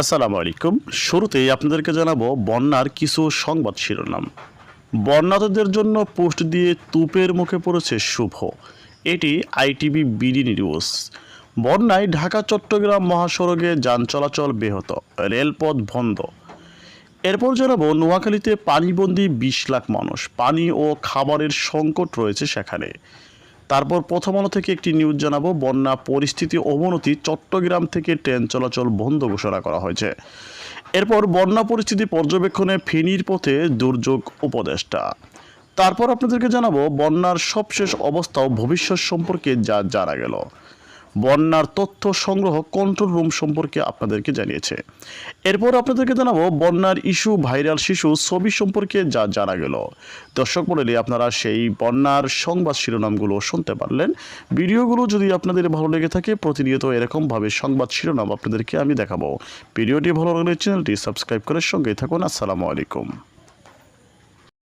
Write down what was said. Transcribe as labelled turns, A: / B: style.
A: আসসালামু আলাইকুম। শুরুতেই আপনাদেরকে জানাবো বন্যার কিছু সংবাদ শিরোনাম। বন্যাতদের জন্য পোস্ট দিয়ে তুপের মুখে পড়েছে শুভ। এটি আইটিভি বিডি নিউজ। বন্যায় ঢাকা চট্টগ্রাম মহাসড়কে যান চলাচল ব্যাহত, রেলপথ বন্ধ। এরপর জানাবো নোয়াখালীতে পানিবন্দী ২০ লাখ মানুষ, পানি ও খাবারের সংকট রয়েছে সেখানে। তারপর প্রথম আলো থেকে একটি নিউজ জানাবো, বন্যা পরিস্থিতি অবনতি, চট্টগ্রাম থেকে ট্রেন চলাচল বন্ধ ঘোষণা করা হয়েছে। এরপর বন্যা পরিস্থিতি পর্যবেক্ষণে ফেনীর পথে দুর্যোগ উপদেষ্টা। তারপর আপনাদেরকে জানাবো বন্যার সবশেষ অবস্থা ও ভবিষ্যৎ সম্পর্কে যা জানা গেল। বন্যার তথ্য সংগ্রহ কন্ট্রোল রুম সম্পর্কে আপনাদেরকে জানিয়েছে। এরপর আপনাদেরকে জানাবো বন্যার ইস্যু, ভাইরাল শিশু ছবি সম্পর্কে যা জানা গেল। দর্শক মণ্ডলী, আপনারা সেই বন্যার সংবাদ শিরোনামগুলো শুনতে পারলেন। ভিডিওগুলো যদি আপনাদের ভালো লেগে থাকে, প্রতিনিয়ত এরকমভাবে সংবাদ শিরোনাম আপনাদেরকে আমি দেখাবো। ভিডিওটি ভালো লাগলে চ্যানেলটি সাবস্ক্রাইব করে সঙ্গেই থাকুন। আসসালামু আলাইকুম।